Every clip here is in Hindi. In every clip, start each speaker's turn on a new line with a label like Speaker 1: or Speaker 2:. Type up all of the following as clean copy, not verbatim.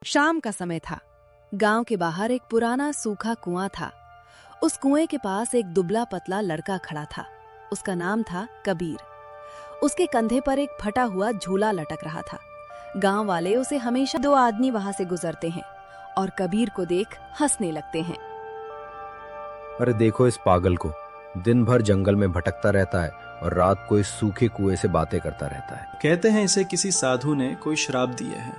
Speaker 1: शाम का समय था। गांव के बाहर एक पुराना सूखा कुआं था। उस कुएं के पास एक दुबला पतला लड़का खड़ा था। उसका नाम था कबीर। उसके कंधे पर एक फटा हुआ झूला लटक रहा था। गांव वाले उसे हमेशा दो आदमी वहां से गुजरते हैं और कबीर को देख हंसने लगते हैं।
Speaker 2: अरे देखो इस पागल को, दिन भर जंगल में भटकता रहता है और रात को इस सूखे कुएं से बातें करता रहता है।
Speaker 3: कहते हैं इसे किसी साधु ने कोई श्राप दिए है,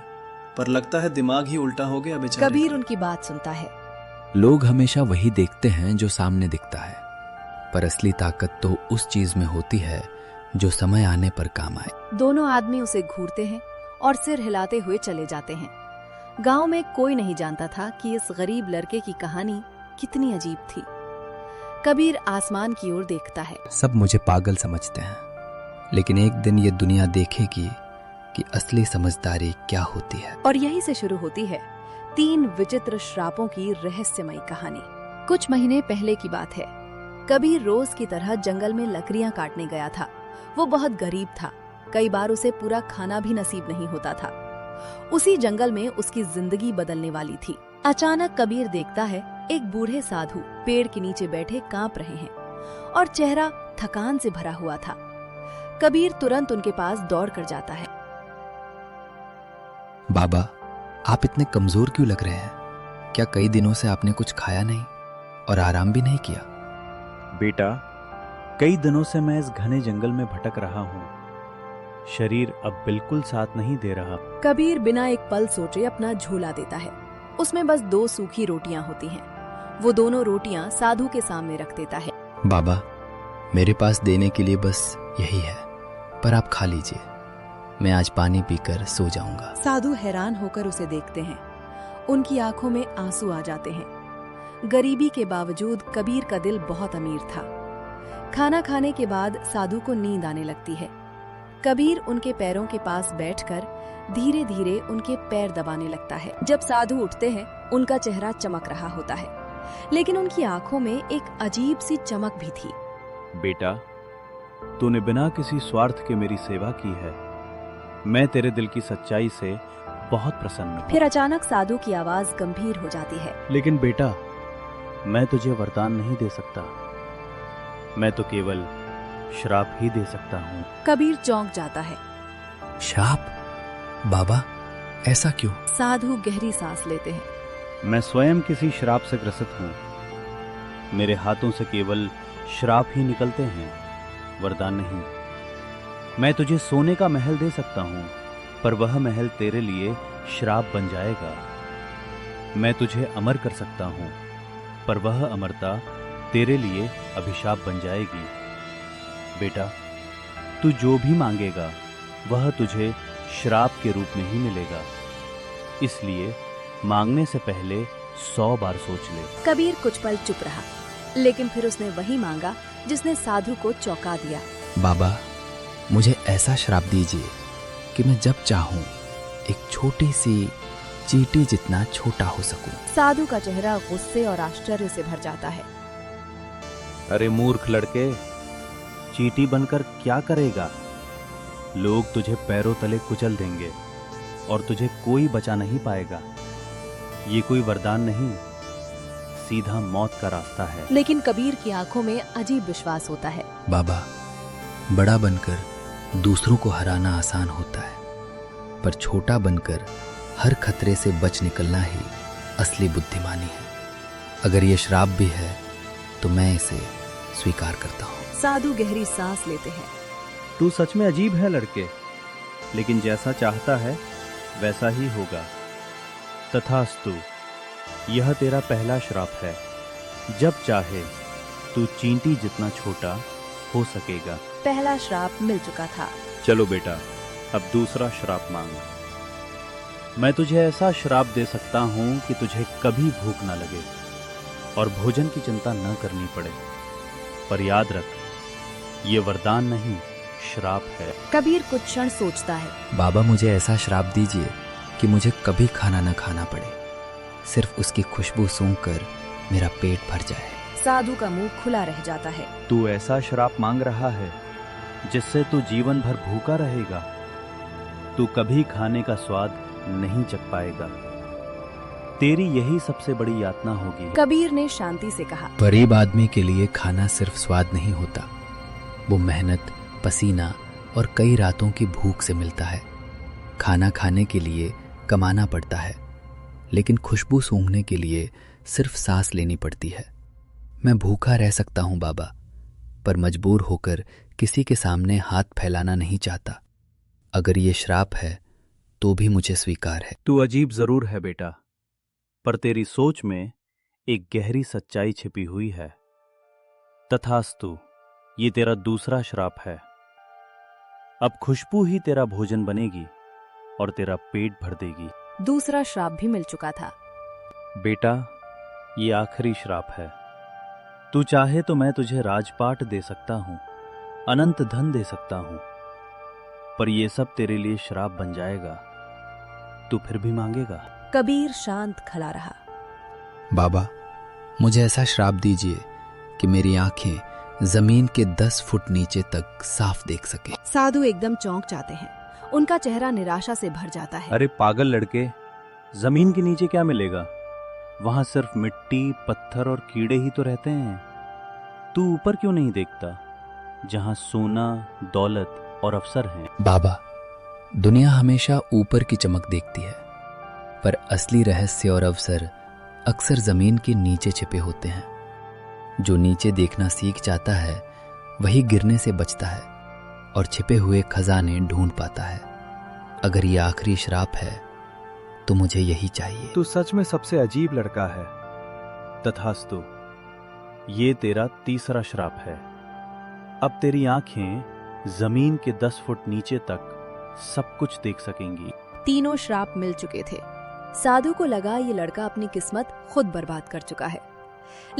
Speaker 3: पर लगता है दिमाग ही उल्टा हो गया बेचारे
Speaker 1: कबीर
Speaker 3: का।
Speaker 1: उनकी बात सुनता है।
Speaker 4: लोग हमेशा वही देखते हैं जो सामने दिखता है, पर असली ताकत तो उस चीज में होती है जो समय आने पर काम आए।
Speaker 1: दोनों आदमी उसे घूरते हैं और सिर हिलाते हुए चले जाते हैं। गांव में कोई नहीं जानता था कि इस गरीब लड़के की कहानी कितनी अजीब थी। कबीर आसमान की ओर देखता है।
Speaker 4: सब मुझे पागल समझते हैं, लेकिन एक दिन ये दुनिया देखेगी कि असली समझदारी क्या होती है।
Speaker 1: और यहीं से शुरू होती है 3 विचित्र श्रापों की रहस्यमयी कहानी। कुछ महीने पहले की बात है। कबीर रोज की तरह जंगल में लकड़ियां काटने गया था। वो बहुत गरीब था। कई बार उसे पूरा खाना भी नसीब नहीं होता था। उसी जंगल में उसकी जिंदगी बदलने वाली थी। अचानक कबीर देखता है एक बूढ़े साधु पेड़ के नीचे बैठे कांप रहे हैं और चेहरा थकान से भरा हुआ था। कबीर तुरंत उनके पास दौड़ कर जाता है।
Speaker 4: बाबा, आप इतने कमजोर क्यों लग रहे हैं? क्या कई दिनों से आपने कुछ खाया नहीं और आराम भी नहीं किया?
Speaker 5: बेटा, कई दिनों से मैं इस घने जंगल में भटक रहा हूँ। शरीर अब बिल्कुल साथ नहीं दे रहा।
Speaker 1: कबीर बिना एक पल सोचे अपना झोला देता है। उसमें बस 2 सूखी रोटियां होती हैं। वो दोनों रोटियां साधु के सामने रख देता है।
Speaker 4: बाबा, मेरे पास देने के लिए बस यही है, पर आप खा लीजिए। मैं आज पानी पीकर सो जाऊंगा।
Speaker 1: साधु हैरान होकर उसे देखते हैं। उनकी आंखों में आंसू आ जाते हैं। गरीबी के बावजूद कबीर का दिल बहुत अमीर था। खाना खाने के बाद साधु को नींद आने लगती है। कबीर उनके पैरों के पास बैठकर धीरे धीरे उनके पैर दबाने लगता है। जब साधु उठते हैं, उनका चेहरा चमक रहा होता है, लेकिन उनकी आंखों में एक अजीब सी चमक भी थी।
Speaker 5: बेटा, तूने बिना किसी स्वार्थ के मेरी सेवा की है। मैं तेरे दिल की सच्चाई से बहुत प्रसन्न हूँ।
Speaker 1: फिर अचानक साधु की आवाज गंभीर हो जाती है।
Speaker 5: लेकिन बेटा, मैं तुझे वरदान नहीं दे सकता। मैं तो केवल श्राप ही दे सकता हूँ।
Speaker 1: कबीर चौंक जाता है।
Speaker 4: श्राप? बाबा, ऐसा क्यों?
Speaker 1: साधु गहरी सांस लेते हैं।
Speaker 5: मैं स्वयं किसी श्राप से ग्रसित हूँ। मेरे हाथों से केवल श्राप ही निकलते हैं, वरदान नहीं। मैं तुझे सोने का महल दे सकता हूँ, पर वह महल तेरे लिए श्राप बन जाएगा। मैं तुझे अमर कर सकता हूँ, पर वह अमरता तेरे लिए अभिशाप बन जाएगी। बेटा, तू जो भी मांगेगा वह तुझे श्राप के रूप में ही मिलेगा। इसलिए मांगने से पहले 100 बार सोच ले।
Speaker 1: कबीर कुछ पल चुप रहा, लेकिन फिर उसने वही मांगा जिसने साधु को चौंका दिया।
Speaker 4: बाबा, मुझे ऐसा श्राप दीजिए कि मैं जब चाहूं एक छोटी सी चींटी जितना छोटा हो सकूं।
Speaker 1: साधु का चेहरा गुस्से और आश्चर्य से भर जाता है।
Speaker 5: अरे मूर्ख लड़के, चींटी बनकर क्या करेगा? लोग तुझे पैरों तले कुचल देंगे और तुझे कोई बचा नहीं पाएगा। ये कोई वरदान नहीं, सीधा मौत का रास्ता है।
Speaker 1: लेकिन कबीर की आंखों में अजीब विश्वास होता है।
Speaker 4: बाबा, बड़ा बनकर दूसरों को हराना आसान होता है, पर छोटा बनकर हर खतरे से बच निकलना ही असली बुद्धिमानी है। अगर ये श्राप भी है तो मैं इसे स्वीकार करता हूँ।
Speaker 1: साधु गहरी सांस लेते हैं।
Speaker 5: तू सच में अजीब है लड़के, लेकिन जैसा चाहता है वैसा ही होगा। तथास्तु, यह तेरा पहला श्राप है। जब चाहे तू चींटी जितना छोटा हो सकेगा।
Speaker 1: पहला श्राप मिल चुका था।
Speaker 5: चलो बेटा, अब दूसरा श्राप मांग। मैं तुझे ऐसा श्राप दे सकता हूं कि तुझे कभी भूख ना लगे और भोजन की चिंता न करनी पड़े। पर याद रख, ये वरदान नहीं, श्राप है।
Speaker 1: कबीर कुछ क्षण सोचता है।
Speaker 4: बाबा, मुझे ऐसा श्राप दीजिए कि मुझे कभी खाना न खाना पड़े, सिर्फ उसकी खुशबू सूंघकर मेरा पेट भर जाए।
Speaker 1: साधु का मुंह खुला रह जाता है।
Speaker 5: तू ऐसा श्राप मांग रहा है जिससे तू जीवन भर भूखा रहेगा। तू कभी खाने का स्वाद नहीं चख पाएगा। तेरी यही सबसे बड़ी यातना होगी।
Speaker 1: कबीर ने शांति से कहा।
Speaker 4: गरीब आदमी के लिए खाना सिर्फ स्वाद नहीं होता, वो मेहनत, पसीना और कई रातों की भूख से मिलता है। खाना खाने के लिए कमाना पड़ता है, लेकिन खुशबू सूंघने के लिए सिर्फ सांस लेनी पड़ती है। मैं भूखा रह सकता हूं बाबा, पर मजबूर होकर किसी के सामने हाथ फैलाना नहीं चाहता। अगर ये श्राप है तो भी मुझे स्वीकार है।
Speaker 5: तू अजीब जरूर है बेटा, पर तेरी सोच में एक गहरी सच्चाई छिपी हुई है। तथास्तु, ये तेरा दूसरा श्राप है। अब खुशबू ही तेरा भोजन बनेगी और तेरा पेट भर देगी।
Speaker 1: दूसरा श्राप भी मिल चुका था।
Speaker 5: बेटा, ये आखिरी श्राप है। तू चाहे तो मैं तुझे राजपाट दे सकता हूं, अनंत धन दे सकता हूं, पर ये सब तेरे लिए श्राप बन जाएगा। तू फिर भी मांगेगा?
Speaker 1: कबीर शांत खड़ा रहा।
Speaker 4: बाबा, मुझे ऐसा श्राप दीजिए कि मेरी आंखें जमीन के 10 फुट नीचे तक साफ देख सके।
Speaker 1: साधु एकदम चौंक जाते हैं। उनका चेहरा निराशा से भर जाता है।
Speaker 5: अरे पागल लड़के, जमीन के नीचे क्या मिलेगा? वहां सिर्फ मिट्टी, पत्थर और कीड़े ही तो रहते हैं। तू ऊपर क्यों नहीं देखता, जहां सोना, दौलत और अवसर हैं?
Speaker 4: बाबा, दुनिया हमेशा ऊपर की चमक देखती है, पर असली रहस्य और अवसर अक्सर जमीन के नीचे छिपे होते हैं। जो नीचे देखना सीख जाता है वही गिरने से बचता है और छिपे हुए खजाने ढूंढ पाता है। अगर ये आखिरी श्राप है तो मुझे यही चाहिए।
Speaker 5: तू सच में सबसे अजीब लड़का है। तथास्तु, ये तेरा तीसरा श्राप है। अब तेरी आंखें जमीन के 10 फुट नीचे तक सब कुछ देख सकेंगी।
Speaker 1: तीनों श्राप मिल चुके थे। साधु को लगा ये लड़का अपनी किस्मत खुद बर्बाद कर चुका है,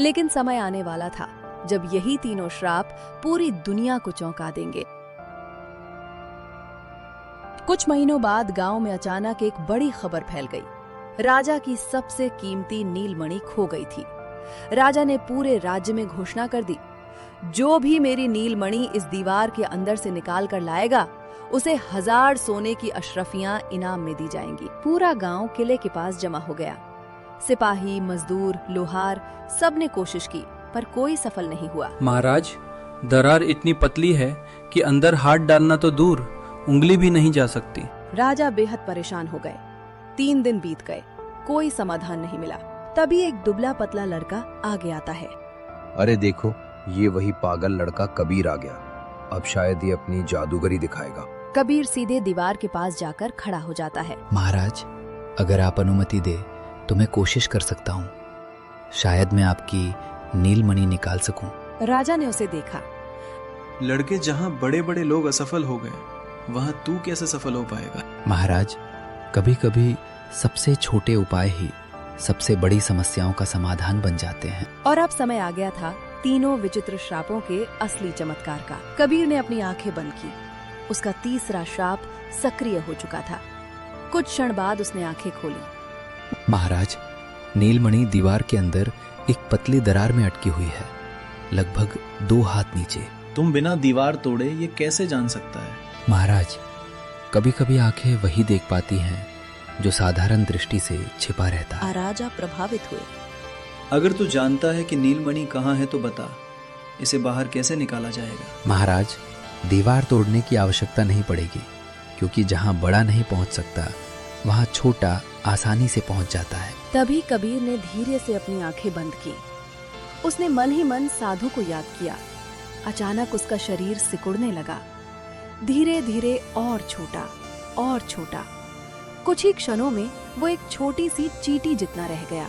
Speaker 1: लेकिन समय आने वाला था जब यही तीनों श्राप पूरी दुनिया को चौंका देंगे। कुछ महीनों बाद गांव में अचानक एक बड़ी खबर फैल गई। राजा की सबसे कीमती नीलमणि खो गई थी। राजा ने पूरे राज्य में घोषणा कर दी, जो भी मेरी नीलमणि इस दीवार के अंदर से निकाल कर लाएगा उसे 1000 सोने की अशरफियां इनाम में दी जाएंगी। पूरा गांव किले के पास जमा हो गया। सिपाही, मजदूर, लोहार सबने कोशिश की, पर कोई सफल नहीं हुआ।
Speaker 6: महाराज, दरार इतनी पतली है कि अंदर हाथ डालना तो दूर, उंगली भी नहीं जा सकती।
Speaker 1: राजा बेहद परेशान हो गए। 3 दिन बीत गए, कोई समाधान नहीं मिला। तभी एक दुबला पतला लड़का आगे आता है।
Speaker 2: अरे देखो, ये वही पागल लड़का कबीर आ गया। अब शायद ये अपनी जादूगरी दिखाएगा।
Speaker 1: कबीर सीधे दीवार के पास जाकर खड़ा हो जाता है।
Speaker 4: महाराज, अगर आप अनुमति दे तो मैं कोशिश कर सकता हूँ। शायद मैं आपकी नीलमणि निकाल सकूं।
Speaker 1: राजा ने उसे देखा।
Speaker 3: लड़के, जहाँ बड़े बड़े लोग असफल हो गए, वहाँ तू कैसे सफल हो पाएगा?
Speaker 4: महाराज, कभी कभी सबसे छोटे उपाय ही सबसे बड़ी समस्याओं का समाधान बन जाते हैं।
Speaker 1: और अब समय आ गया था तीनों विचित्र श्रापों के असली चमत्कार का। कबीर ने अपनी आंखें बंद की। उसका तीसरा श्राप सक्रिय हो चुका था। कुछ क्षण बाद उसने आंखें खोली।
Speaker 4: महाराज, नीलमणि दीवार के अंदर एक पतली दरार में अटकी हुई है, लगभग 2 हाथ नीचे।
Speaker 3: तुम बिना दीवार तोड़े ये कैसे जान सकता है?
Speaker 4: महाराज, कभी कभी आंखें वही देख पाती हैं जो साधारण दृष्टि से छिपा रहता है।
Speaker 1: राजा प्रभावित हुए।
Speaker 3: अगर तू जानता है कि नीलमणि कहाँ है तो बता, इसे बाहर कैसे निकाला जाएगा?
Speaker 4: महाराज, दीवार तोड़ने की आवश्यकता नहीं पड़ेगी, क्योंकि जहाँ बड़ा नहीं पहुँच सकता वहाँ छोटा आसानी से पहुँच जाता है।
Speaker 1: तभी कबीर ने धीरे से अपनी आंखें बंद की। उसने मन ही मन साधु को याद किया। अचानक उसका शरीर सिकुड़ने लगा, धीरे धीरे और छोटा और छोटा। कुछ ही क्षणों में वो एक छोटी सी चींटी जितना रह गया।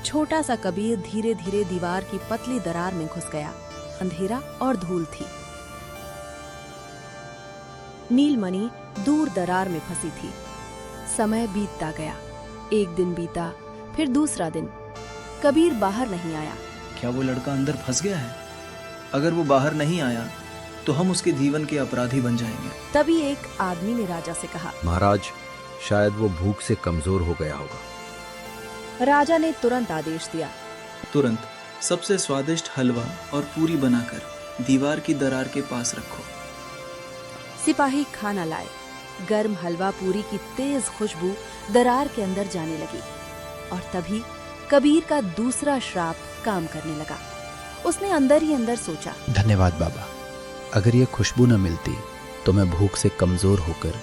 Speaker 1: छोटा सा कबीर धीरे धीरे दीवार की पतली दरार में घुस गया। अंधेरा और धूल थी। नीलमणि दूर दरार में फंसी थी। समय बीतता गया। एक दिन बीता, फिर दूसरा दिन। कबीर बाहर नहीं आया।
Speaker 3: क्या वो लड़का अंदर फंस गया है? अगर वो बाहर नहीं आया तो हम उसके जीवन के अपराधी बन जाएंगे।
Speaker 1: तभी एक आदमी ने राजा से कहा।
Speaker 2: महाराज, शायद वो भूख से कमजोर हो गया होगा।
Speaker 1: राजा ने तुरंत आदेश दिया।
Speaker 3: तुरंत सबसे स्वादिष्ट हलवा और पूरी बनाकर दीवार की दरार के पास रखो।
Speaker 1: सिपाही खाना लाए। गर्म हलवा पूरी की तेज खुशबू दरार के अंदर जाने लगी और तभी कबीर का दूसरा श्राप काम करने लगा। उसने अंदर ही अंदर सोचा,
Speaker 4: धन्यवाद बाबा, अगर ये खुशबू न मिलती तो मैं भूख से कमजोर होकर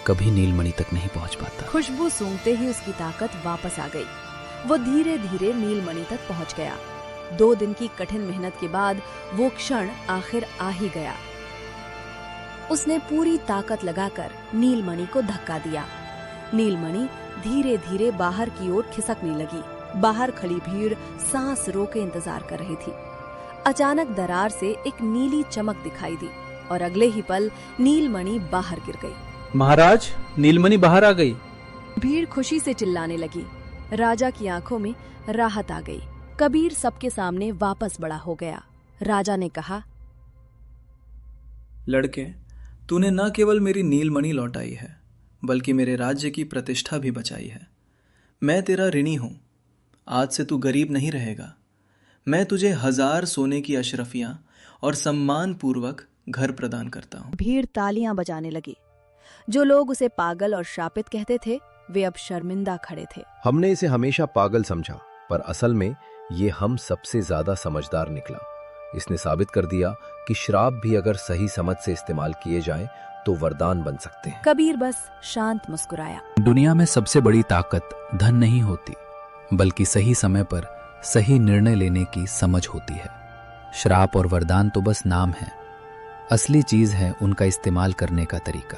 Speaker 4: कभी नीलमणि तक नहीं पहुंच पाता।
Speaker 1: खुशबू सूंघते ही उसकी ताकत वापस आ गई। वो धीरे धीरे नीलमणि तक पहुंच गया। 2 दिन की कठिन मेहनत के बाद वो क्षण आखिर आ ही गया। उसने पूरी ताकत लगाकर नीलमणि को धक्का दिया। नीलमणि धीरे धीरे बाहर की ओर खिसकने लगी। बाहर खड़ी भीड़ सांस रोके इंतजार कर रही थी। अचानक दरार से एक नीली चमक दिखाई दी और अगले ही पल नीलमणि बाहर गिर गई।
Speaker 6: महाराज, नीलमणि बाहर आ गई।
Speaker 1: भीड़ खुशी से चिल्लाने लगी। राजा की आंखों में राहत आ गई। कबीर सबके सामने वापस बड़ा हो गया। राजा ने कहा,
Speaker 3: लड़के, तूने न केवल मेरी नीलमणि लौटाई है बल्कि मेरे राज्य की प्रतिष्ठा भी बचाई है। मैं तेरा ऋणी हूं। आज से तू गरीब नहीं रहेगा। मैं तुझे 1000 सोने की अशरफियां और सम्मान पूर्वक घर प्रदान करता हूं।
Speaker 1: भीड़ तालियां बजाने लगी। जो लोग उसे पागल और श्रापित कहते थे वे अब शर्मिंदा खड़े थे।
Speaker 2: हमने इसे हमेशा पागल समझा, पर असल में ये हम सबसे ज्यादा समझदार निकला। इसने साबित कर दिया कि श्राप भी अगर सही समझ से इस्तेमाल किए जाएं तो वरदान बन सकते हैं।
Speaker 1: कबीर बस शांत मुस्कुराया।
Speaker 4: दुनिया में सबसे बड़ी ताकत धन नहीं होती, बल्कि सही समय पर सही निर्णय लेने की समझ होती है। श्राप और वरदान तो बस नाम है, असली चीज है उनका इस्तेमाल करने का तरीका।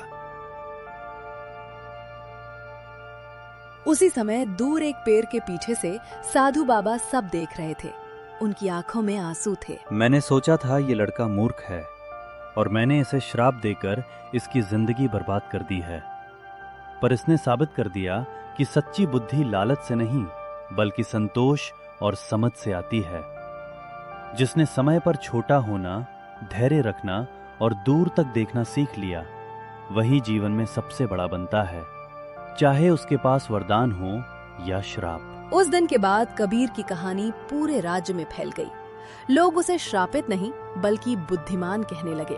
Speaker 1: उसी समय दूर एक पेड़ के पीछे से साधु बाबा सब देख रहे थे। उनकी आंखों में आंसू थे।
Speaker 5: मैंने सोचा था ये लड़का मूर्ख है और मैंने इसे श्राप देकर इसकी जिंदगी बर्बाद कर दी है, पर इसने साबित कर दिया कि सच्ची बुद्धि लालच से नहीं बल्कि संतोष और समझ से आती है। जिसने समय पर छोटा होना, धैर्य रखना और दूर तक देखना सीख लिया, वही जीवन में सबसे बड़ा बनता है, चाहे उसके पास वरदान हो या श्राप।
Speaker 1: उस दिन के बाद कबीर की कहानी पूरे राज्य में फैल गई। लोग उसे श्रापित नहीं बल्कि बुद्धिमान कहने लगे।